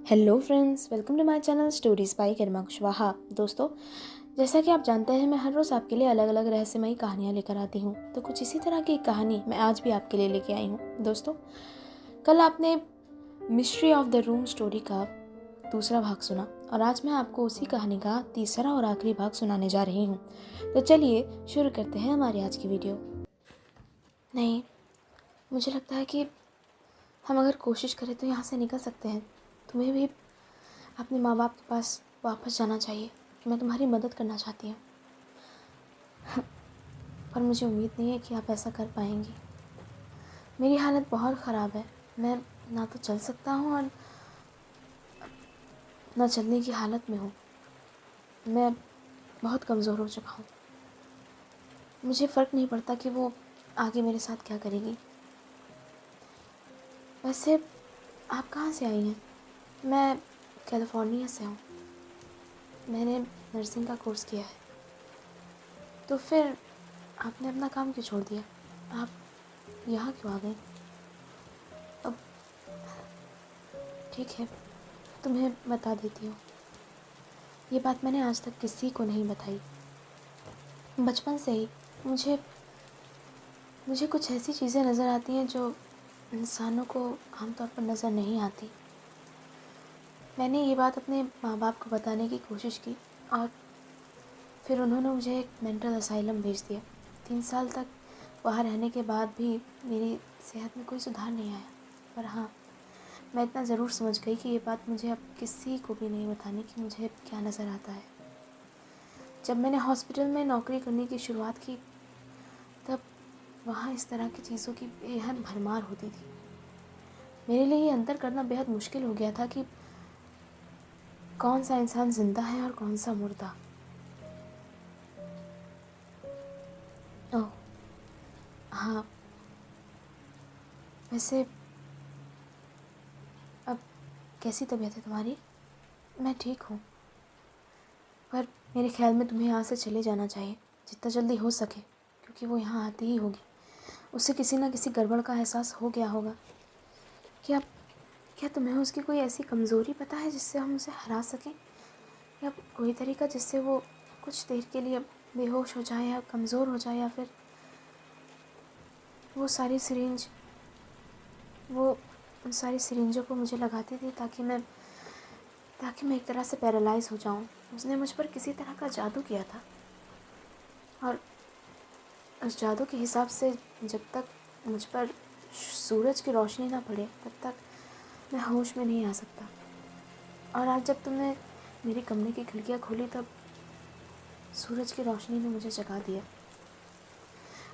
Hello friends, welcome to my channel stories by Garima Kushwaha. दोस्तों, जैसा कि आप जानते हैं, मैं हर रोज़ आपके लिए अलग अलग रहस्यमयी कहानियाँ लेकर आती हूँ। तो कुछ इसी तरह की एक कहानी मैं आज भी आपके लिए लेके आई हूँ। दोस्तों, कल आपने mystery of the room story का दूसरा भाग सुना और आज मैं आपको उसी कहानी का तीसरा और आखिरी भाग सुनाने जा रही हूँ। तो चलिए शुरू करते हैं हमारी आज की वीडियो। नहीं, मुझे लगता है कि हम अगर कोशिश करें तो यहाँ से निकल सकते हैं। तुम्हें भी अपने माँ बाप के पास वापस जाना चाहिए। मैं तुम्हारी मदद करना चाहती हूँ, पर मुझे उम्मीद नहीं है कि आप ऐसा कर पाएंगी। मेरी हालत बहुत ख़राब है। मैं ना तो चल सकता हूँ और ना चलने की हालत में हूँ। मैं बहुत कमज़ोर हो चुका हूँ। मुझे फ़र्क नहीं पड़ता कि वो आगे मेरे साथ क्या करेगी। वैसे आप कहाँ से आई हैं? मैं कैलिफोर्निया से हूँ। मैंने नर्सिंग का कोर्स किया है। तो फिर आपने अपना काम क्यों छोड़ दिया? आप यहाँ क्यों आ गई? अब ठीक है, तुम्हें बता देती हूँ। ये बात मैंने आज तक किसी को नहीं बताई। बचपन से ही मुझे कुछ ऐसी चीज़ें नज़र आती हैं जो इंसानों को आमतौर पर नज़र नहीं आती। मैंने ये बात अपने माँ बाप को बताने की कोशिश की और फिर उन्होंने मुझे एक मेंटल असाइलम भेज दिया। 3 साल तक वहाँ रहने के बाद भी मेरी सेहत में कोई सुधार नहीं आया। पर हाँ, मैं इतना ज़रूर समझ गई कि ये बात मुझे अब किसी को भी नहीं बतानी कि मुझे क्या नज़र आता है। जब मैंने हॉस्पिटल में नौकरी करने की शुरुआत की, तब वहाँ इस तरह की चीज़ों की बेहद भरमार होती थी। मेरे लिए ये अंतर करना बेहद मुश्किल हो गया था कि कौन सा इंसान ज़िंदा है और कौन सा मुर्दा। ओह हाँ, वैसे अब कैसी तबीयत है तुम्हारी? मैं ठीक हूँ, पर मेरे ख्याल में तुम्हें यहाँ से चले जाना चाहिए जितना जल्दी हो सके, क्योंकि वो यहाँ आती ही होगी। उसे किसी न किसी गड़बड़ का एहसास हो गया होगा। क्या क्या तुम्हें उसकी कोई ऐसी कमज़ोरी पता है जिससे हम उसे हरा सकें, या कोई तरीका जिससे वो कुछ देर के लिए बेहोश हो जाए या कमज़ोर हो जाए, या फिर वो सारी सिरिंज वो उन सारी सिरिंजों को मुझे लगाती थी ताकि मैं एक तरह से पैरालाइज़ हो जाऊं। उसने मुझ पर किसी तरह का जादू किया था और उस जादू के हिसाब से जब तक मुझ पर सूरज की रोशनी ना पड़े तब तक मैं होश में नहीं आ सकता। और आज जब तुमने मेरे कमरे की खिड़कियाँ खोली, तब सूरज की रोशनी ने मुझे जगा दिया।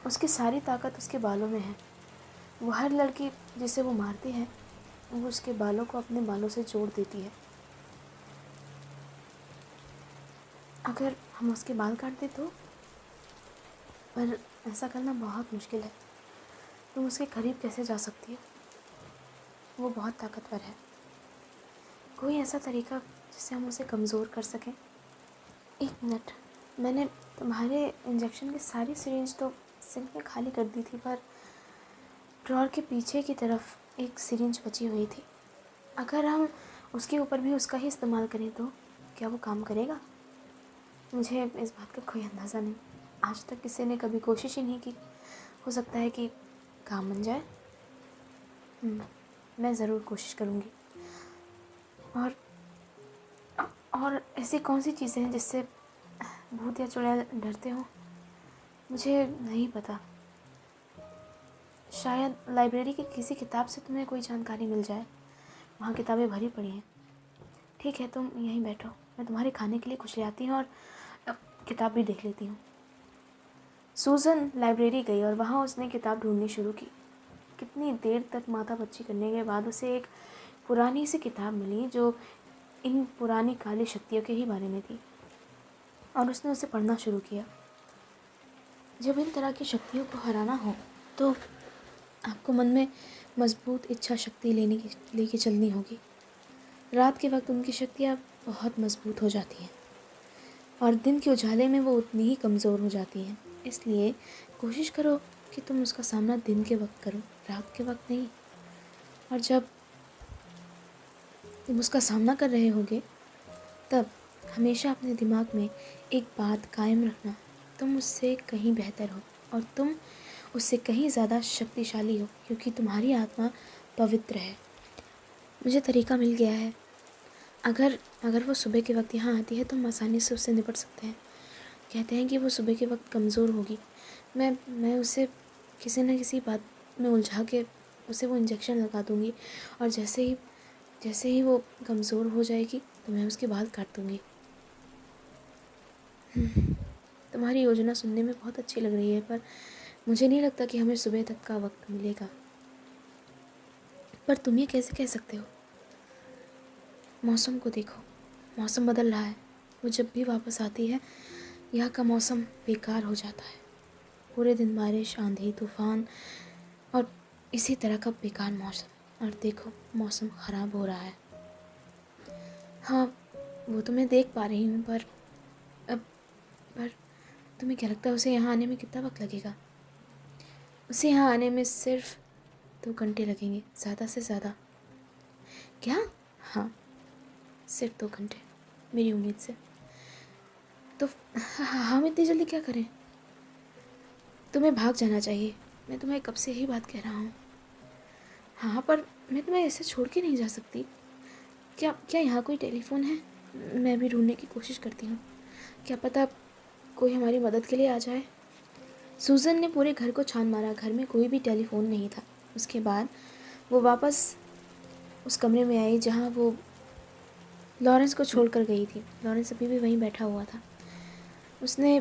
उसकी सारी ताकत उसके बालों में है। वो हर लड़की जिसे वो मारती है, वो उसके बालों को अपने बालों से जोड़ देती है। अगर हम उसके बाल काट दें तो, पर ऐसा करना बहुत मुश्किल है। तुम उसके करीब कैसे जा सकती हो? वो बहुत ताकतवर है। कोई ऐसा तरीका जिससे हम उसे कमज़ोर कर सकें? 1 मिनट, मैंने तुम्हारे इंजेक्शन की सारी सिरिंज तो सिंक में खाली कर दी थी, पर ड्रॉर के पीछे की तरफ एक सिरिंज बची हुई थी। अगर हम उसके ऊपर भी उसका ही इस्तेमाल करें तो क्या वो काम करेगा? मुझे इस बात का कोई अंदाज़ा नहीं। आज तक किसी ने कभी कोशिश ही नहीं की। हो सकता है कि काम बन जाए। मैं ज़रूर कोशिश करूँगी। और ऐसी कौन सी चीज़ें हैं जिससे भूत या चुड़ैल डरते हो? मुझे नहीं पता। शायद लाइब्रेरी की किसी किताब से तुम्हें कोई जानकारी मिल जाए। वहाँ किताबें भरी पड़ी हैं। ठीक है, तुम यहीं बैठो, मैं तुम्हारे खाने के लिए कुछ ले आती हूँ और किताब भी देख लेती हूँ। सूज़न लाइब्रेरी गई और वहाँ उसने किताब ढूंढनी शुरू की। कितनी देर तक माथा पच्ची करने के बाद उसे एक पुरानी सी किताब मिली जो इन पुरानी काली शक्तियों के ही बारे में थी, और उसने उसे पढ़ना शुरू किया। जब इन तरह की शक्तियों को हराना हो तो आपको मन में मजबूत इच्छा शक्ति लेके चलनी होगी। रात के वक्त उनकी शक्तियाँ बहुत मजबूत हो जाती हैं और दिन के उजाले में वो उतनी ही कमज़ोर हो जाती हैं। इसलिए कोशिश करो कि तुम उसका सामना दिन के वक्त करो, रात के वक्त नहीं। और जब तुम उसका सामना कर रहे होगे, तब हमेशा अपने दिमाग में एक बात कायम रखना, तुम उससे कहीं बेहतर हो और तुम उससे कहीं ज़्यादा शक्तिशाली हो, क्योंकि तुम्हारी आत्मा पवित्र है। मुझे तरीका मिल गया है। अगर अगर वो सुबह के वक्त यहाँ आती है तो हम आसानी से उससे निपट सकते हैं। कहते हैं कि वो सुबह के वक्त कमज़ोर होगी। मैं उसे किसी न किसी बात में उलझा के उसे वो इंजेक्शन लगा दूँगी, और जैसे ही वो कमज़ोर हो जाएगी तो मैं उसके बाल काट दूँगी। तुम्हारी योजना सुनने में बहुत अच्छी लग रही है, पर मुझे नहीं लगता कि हमें सुबह तक का वक्त मिलेगा। पर तुम ये कैसे कह सकते हो? मौसम को देखो, मौसम बदल रहा है। वो जब भी वापस आती है यहाँ का मौसम बेकार हो जाता है। पूरे दिन बारिश, आंधी, तूफान और इसी तरह का बेकार मौसम। और देखो, मौसम ख़राब हो रहा है। हाँ, वो तो मैं देख पा रही हूँ, पर तुम्हें क्या लगता है उसे यहाँ आने में कितना वक्त लगेगा? उसे यहाँ आने में सिर्फ 2 घंटे लगेंगे, ज़्यादा से ज़्यादा। क्या? हाँ, सिर्फ 2 घंटे, मेरी उम्मीद से। तो हम इतनी जल्दी क्या करें? तुम्हें भाग जाना चाहिए। मैं तुम्हें कब से ही बात कह रहा हूँ। हाँ, पर मैं तुम्हें ऐसे छोड़ के नहीं जा सकती। क्या क्या यहाँ कोई टेलीफ़ोन है? मैं भी ढूंढने की कोशिश करती हूँ। क्या पता कोई हमारी मदद के लिए आ जाए। सूज़न ने पूरे घर को छान मारा, घर में कोई भी टेलीफ़ोन नहीं था। उसके बाद वो वापस उस कमरे में आई जहाँ वो लॉरेंस को छोड़ कर गई थी। लॉरेंस अभी भी वहीं बैठा हुआ था। उसने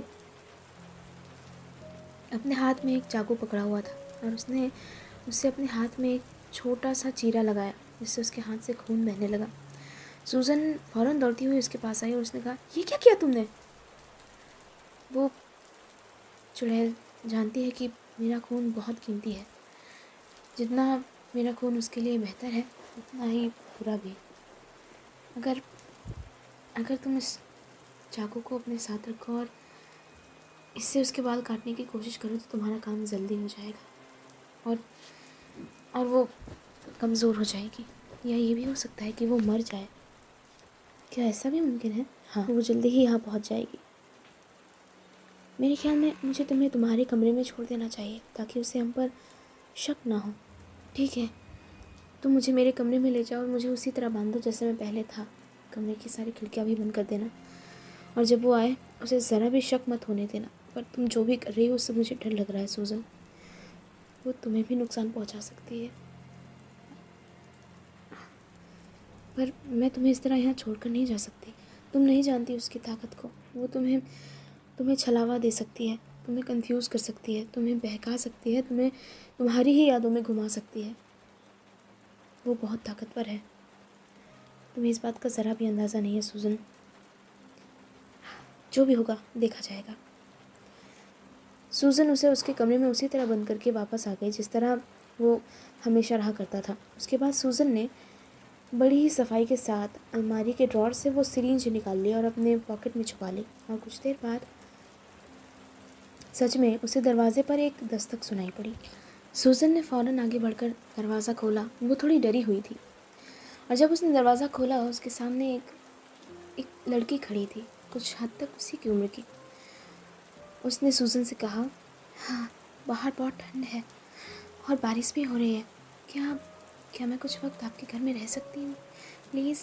अपने हाथ में एक चाकू पकड़ा हुआ था और उसने उससे अपने हाथ में एक छोटा सा चीरा लगाया, जिससे उसके हाथ से खून बहने लगा। सूज़न फ़ौरन दौड़ती हुई उसके पास आई और उसने कहा, ये क्या किया तुमने? वो चुड़ैल जानती है कि मेरा खून बहुत कीमती है। जितना मेरा खून उसके लिए बेहतर है, उतना ही बुरा भी। अगर अगर तुम इस चाकू को अपने साथ रखो और इससे उसके बाल काटने की कोशिश करो तो तुम्हारा काम जल्दी हो जाएगा और वो कमज़ोर हो जाएगी। या ये भी हो सकता है कि वो मर जाए। क्या ऐसा भी मुमकिन है? हाँ, वो जल्दी ही यहाँ पहुँच जाएगी। मेरे ख्याल में मुझे तुम्हें तुम्हारे कमरे में छोड़ देना चाहिए ताकि उसे हम पर शक ना हो। ठीक है, तुम मुझे मेरे कमरे में ले जाओ और मुझे उसी तरह बांध दो जैसे मैं पहले था। कमरे की सारी खिड़कियाँ भी बंद कर देना, और जब वो आए उसे ज़रा भी शक मत होने देना। पर तुम जो भी कर रही हो उससे मुझे डर लग रहा है सूज़न। वो तुम्हें भी नुकसान पहुंचा सकती है। पर मैं तुम्हें इस तरह यहाँ छोड़कर नहीं जा सकती। तुम नहीं जानती उसकी ताकत को। वो तुम्हें छलावा दे सकती है, तुम्हें कंफ्यूज कर सकती है, तुम्हें बहका सकती है, तुम्हें तुम्हारी ही यादों में घुमा सकती है। वो बहुत ताकतवर है। तुम्हें इस बात का ज़रा भी अंदाज़ा नहीं है सूज़न। जो भी होगा देखा जाएगा। सूज़न उसे उसके कमरे में उसी तरह बंद करके वापस आ गई जिस तरह वो हमेशा रहा करता था। उसके बाद सूज़न ने बड़ी ही सफाई के साथ अलमारी के ड्रॉर से वो सिरिंज निकाल ली और अपने पॉकेट में छुपा ली। और कुछ देर बाद सच में उसे दरवाजे पर एक दस्तक सुनाई पड़ी। सूज़न ने फ़ौरन आगे बढ़कर दरवाज़ा खोला। वो थोड़ी डरी हुई थी, और जब उसने दरवाज़ा खोला उसके सामने एक लड़की खड़ी थी, कुछ हद तक उसी की उम्र की। उसने सूज़न से कहा, हाँ, बाहर बहुत ठंड है और बारिश भी हो रही है। क्या मैं कुछ वक्त आपके घर में रह सकती हूँ प्लीज़?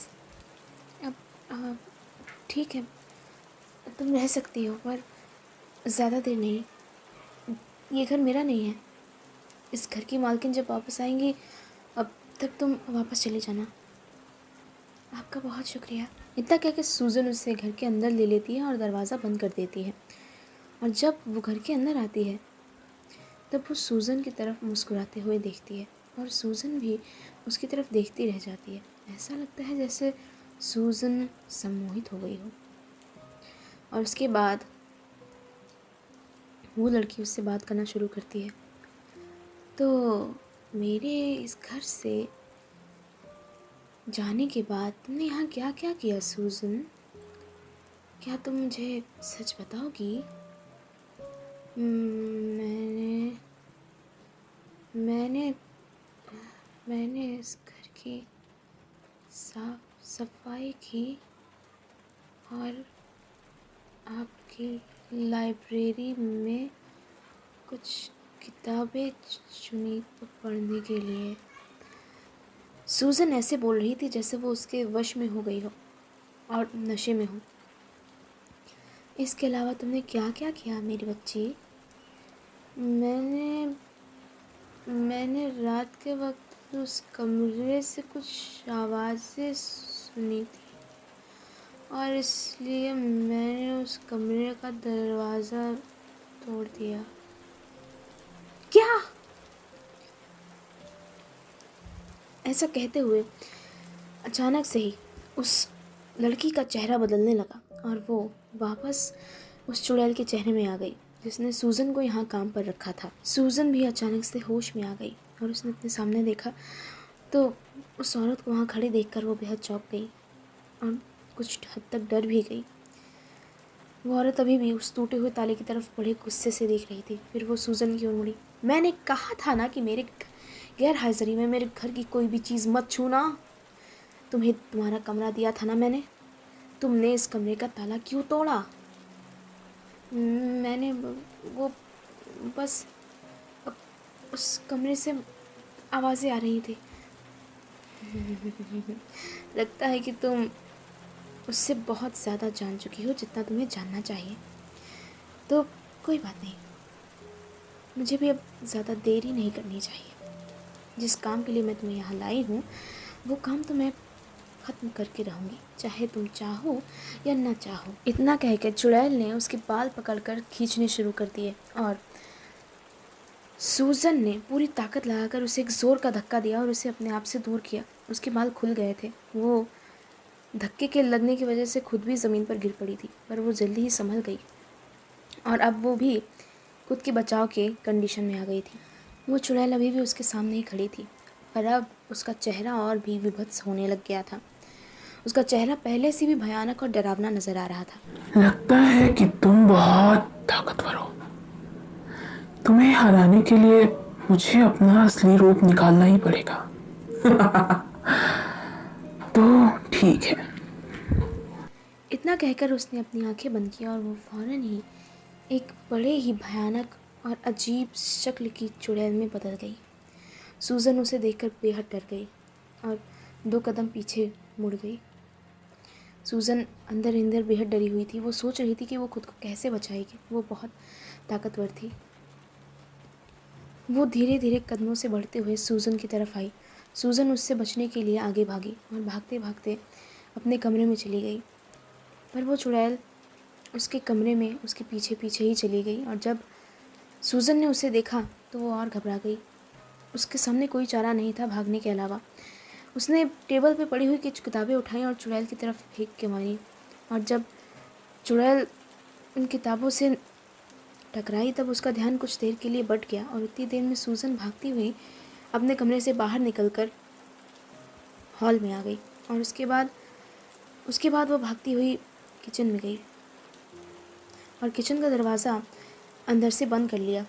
अब ठीक है, तुम रह सकती हो, पर ज़्यादा देर नहीं। ये घर मेरा नहीं है। इस घर की मालकिन जब वापस आएंगी अब तब तुम वापस चले जाना। आपका बहुत शुक्रिया। इतना कहकर सूज़न उसे घर के अंदर ले लेती है और दरवाज़ा बंद कर देती है। और जब वो घर के अंदर आती है तब वो सूज़न की तरफ मुस्कुराते हुए देखती है, और सूज़न भी उसकी तरफ देखती रह जाती है। ऐसा लगता है जैसे सूज़न सम्मोहित हो गई हो। और उसके बाद वो लड़की उससे बात करना शुरू करती है। तो मेरे इस घर से जाने के बाद तुमने यहाँ क्या क्या किया सूज़न? क्या तुम मुझे सच बताओगी? मैंने मैंने मैंने इस घर की सफाई की और आपकी लाइब्रेरी में कुछ किताबें चुनी पढ़ने के लिए। सूजन ऐसे बोल रही थी जैसे वो उसके वश में हो गई हो और नशे में हो। इसके अलावा तुमने क्या क्या किया मेरी बच्ची? मैंने रात के वक्त उस कमरे से कुछ आवाज़ें सुनी थी और इसलिए मैंने उस कमरे का दरवाज़ा तोड़ दिया। क्या? ऐसा कहते हुए अचानक से ही उस लड़की का चेहरा बदलने लगा और वो वापस उस चुड़ैल के चेहरे में आ गई जिसने सूजन को यहाँ काम पर रखा था। सूजन भी अचानक से होश में आ गई और उसने अपने सामने देखा तो उस औरत को वहाँ खड़े देखकर वो बेहद चौंक गई और कुछ हद तक डर भी गई। वो औरत अभी भी उस टूटे हुए ताले की तरफ बड़े गुस्से से देख रही थी। फिर वो सूजन की ओर मुड़ी। मैंने कहा था ना कि मेरे गैर हाजिरी में मेरे घर की कोई भी चीज़ मत छूना। तुम्हें तुम्हारा कमरा दिया था ना मैंने, तुमने इस कमरे का ताला क्यों तोड़ा? मैंने वो बस उस कमरे से आवाज़ें आ रही थी। लगता है कि तुम उससे बहुत ज़्यादा जान चुकी हो जितना तुम्हें जानना चाहिए। तो कोई बात नहीं, मुझे भी अब ज़्यादा देरी नहीं करनी चाहिए। जिस काम के लिए मैं तुम्हें यहाँ लाई हूँ वो काम तो मैं ख़त्म करके रहूँगी, चाहे तुम चाहो या ना चाहो। इतना कहकर चुड़ैल ने उसके बाल पकड़कर खींचने शुरू कर दिए और सूजन ने पूरी ताकत लगाकर उसे एक ज़ोर का धक्का दिया और उसे अपने आप से दूर किया। उसके बाल खुल गए थे। वो धक्के के लगने की वजह से खुद भी ज़मीन पर गिर पड़ी थी, पर वो जल्दी ही संभल गई और अब वो भी खुद के बचाव के कंडीशन में आ गई थी। वो चुड़ैल अभी भी उसके सामने ही खड़ी थी, पर अब उसका चेहरा और भी विभत्स होने लग गया था। उसका चेहरा पहले से भी भयानक और डरावना नजर आ रहा था। लगता है कि तुम बहुत ताकतवर हो। तुम्हें हराने के लिए मुझे अपना असली रूप निकालना ही पड़ेगा। तो ठीक है। इतना कहकर उसने अपनी आंखें बंद की और वो फौरन ही एक बड़े ही भयानक और अजीब शक्ल की चुड़ैल में बदल गई। सूजन उसे देखकर बेहद डर गई और 2 कदम पीछे मुड़ गई। सूजन अंदर अंदर बेहद डरी हुई थी। वो सोच रही थी कि वो खुद को कैसे बचाएगी। वो बहुत ताकतवर थी। वो धीरे धीरे कदमों से बढ़ते हुए सूजन की तरफ आई। सूजन उससे बचने के लिए आगे भागी और भागते भागते अपने कमरे में चली गई, पर वो चुड़ैल उसके कमरे में उसके पीछे पीछे ही चली गई और जब सूजन ने उसे देखा तो वो और घबरा गई। उसके सामने कोई चारा नहीं था भागने के अलावा। उसने टेबल पे पड़ी हुई कुछ किताबें उठाई और चुड़ैल की तरफ फेंक के मारी और जब चुड़ैल उन किताबों से टकराई तब उसका ध्यान कुछ देर के लिए बट गया और उतनी देर में सूजन भागती हुई अपने कमरे से बाहर निकलकर हॉल में आ गई और उसके बाद वो भागती हुई किचन में गई और किचन का दरवाज़ा अंदर से बंद कर लिया।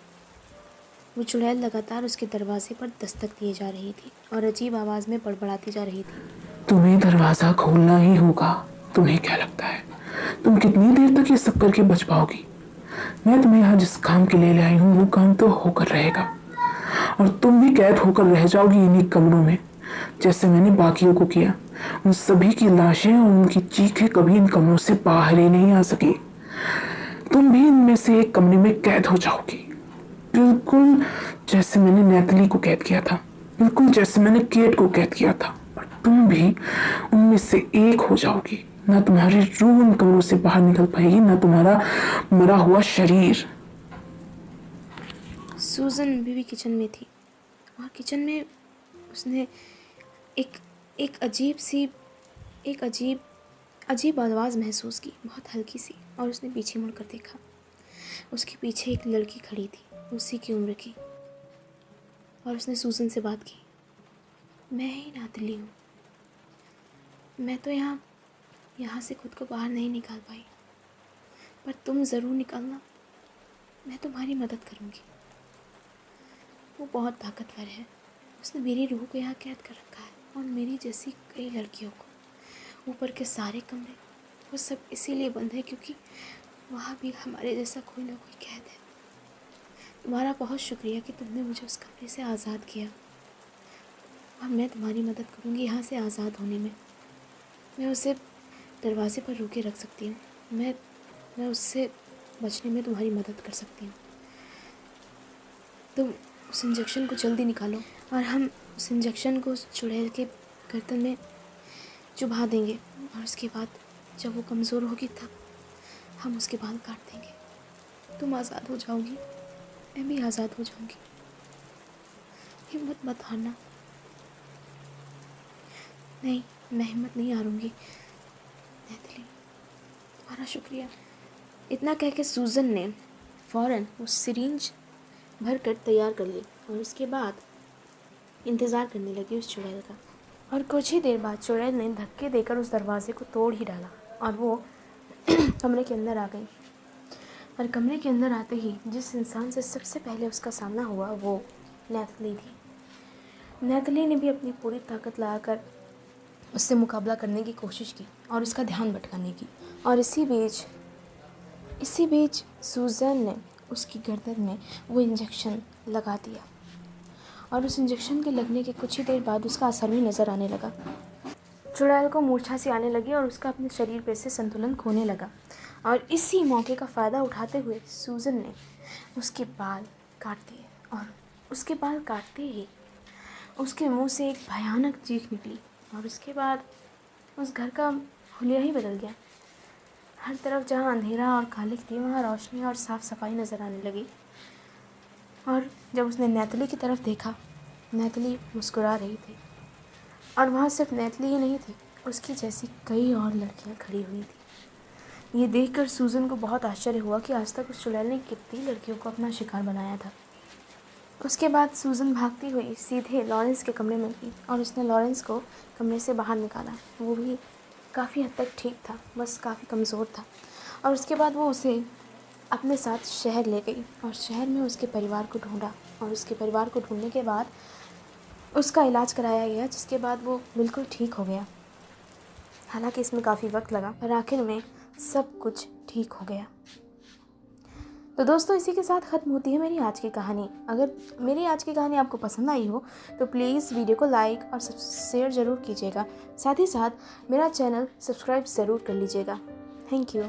वो चुड़ैल लगातार उसके दरवाजे पर दस्तक दिए जा रही थी और अजीब आवाज़ में बड़बड़ाती जा रही थी। तुम्हें दरवाजा खोलना ही होगा। तुम्हें क्या लगता है तुम कितनी देर तक ये सब करके बच पाओगी? मैं तुम्हें यहाँ जिस काम के लिए ले आई हूँ वो काम तो होकर रहेगा और तुम भी कैद होकर रह जाओगी इन्हीं कमरों में, जैसे मैंने बाकियों को किया। उन सभी की लाशें और उनकी चीखें कभी इन कमरों से बाहर ही नहीं आ सकी। तुम भी इनमें से एक कमरे में कैद हो जाओगी, बिल्कुल जैसे मैंने नैतली को कैद किया था, बिल्कुल जैसे मैंने केट को कैद किया था। और तुम भी उनमें से एक हो जाओगी। ना तुम्हारी रूह उन कमरों से बाहर निकल पाएगी, ना तुम्हारा मरा हुआ शरीर। सूजन अभी भी किचन में थी और किचन में उसने एक एक अजीब सी एक अजीब अजीब आवाज़ महसूस की, बहुत हल्की सी, और उसने पीछे मुड़कर देखा। उसके पीछे एक लड़की खड़ी थी उसी की उम्र की और उसने सूजन से बात की। मैं ही नातली हूँ। मैं तो यहाँ से खुद को बाहर नहीं निकाल पाई, पर तुम ज़रूर निकालना। मैं तुम्हारी मदद करूँगी। वो बहुत ताकतवर है। उसने मेरी रूह को यहाँ कैद कर रखा है और मेरी जैसी कई लड़कियों को। ऊपर के सारे कमरे वो सब इसीलिए बंद है क्योंकि वहाँ भी हमारे जैसा कोई ना कोई कैद है। तुम्हारा बहुत शुक्रिया कि तुमने मुझे उस कमरे से आज़ाद किया। अब मैं तुम्हारी मदद करूँगी यहाँ से आज़ाद होने में। मैं उसे दरवाजे पर रोके रख सकती हूँ। मैं उससे बचने में तुम्हारी मदद कर सकती हूँ। तुम उस इंजेक्शन को जल्दी निकालो और हम उस इंजेक्शन को उस चुड़ैल के गर्दन में चुभा देंगे और उसके बाद जब वो कमज़ोर होगी तब हम उसके बाल काट देंगे। तुम आज़ाद हो जाओगी, मैं भी आज़ाद हो जाऊंगी। हिम्मत मत हारना। नहीं, मैं हिम्मत नहीं हारूंगी। नैथली, तुम्हारा शुक्रिया। इतना कह के सूजन ने फ़ौरन वो सिरिंज भर कर तैयार कर ली और उसके बाद इंतज़ार करने लगी उस चुड़ैल का। और कुछ ही देर बाद चुड़ैल ने धक्के देकर उस दरवाजे को तोड़ ही डाला और वो कमरे के अंदर आ गई। और कमरे के अंदर आते ही जिस इंसान से सबसे पहले उसका सामना हुआ वो नैथली थी। नैथली ने भी अपनी पूरी ताकत लगाकर उससे मुकाबला करने की कोशिश की और उसका ध्यान भटकाने की। और इसी बीच सूजन ने उसकी गर्दन में वो इंजेक्शन लगा दिया और उस इंजेक्शन के लगने के कुछ ही देर बाद उसका असर भी नज़र आने लगा। चुड़ैल को मूर्छा सी आने लगी और उसका अपने शरीर पे से संतुलन खोने लगा। और इसी मौके का फ़ायदा उठाते हुए सूजन ने उसके बाल काट दिए और उसके बाल काटते ही उसके मुंह से एक भयानक चीख निकली और उसके बाद उस घर का हुलिया ही बदल गया। हर तरफ जहाँ अंधेरा और कालिक थी वहाँ रोशनी और साफ़ सफाई नज़र आने लगी। और जब उसने नैथली की तरफ देखा, नैथली मुस्कुरा रही थी और वहाँ सिर्फ नैथली ही नहीं थी, उसकी जैसी कई और लड़कियाँ खड़ी हुई थी। ये देखकर सूजन को बहुत आश्चर्य हुआ कि आज तक उस चुड़ैल ने कितनी लड़कियों को अपना शिकार बनाया था। उसके बाद सूजन भागती हुई सीधे लॉरेंस के कमरे में गई और उसने लॉरेंस को कमरे से बाहर निकाला। वो भी काफ़ी हद तक ठीक था, बस काफ़ी कमज़ोर था। और उसके बाद वो उसे अपने साथ शहर ले गई और शहर में उसके परिवार को ढूंढा और उसके परिवार को ढूंढने के बाद उसका इलाज कराया गया, जिसके बाद वो बिल्कुल ठीक हो गया। हालांकि इसमें काफ़ी वक्त लगा पर आखिर में सब कुछ ठीक हो गया। तो दोस्तों, इसी के साथ ख़त्म होती है मेरी आज की कहानी। अगर मेरी आज की कहानी आपको पसंद आई हो तो प्लीज़ वीडियो को लाइक और शेयर ज़रूर कीजिएगा। साथ ही साथ मेरा चैनल सब्सक्राइब ज़रूर कर लीजिएगा। Thank you.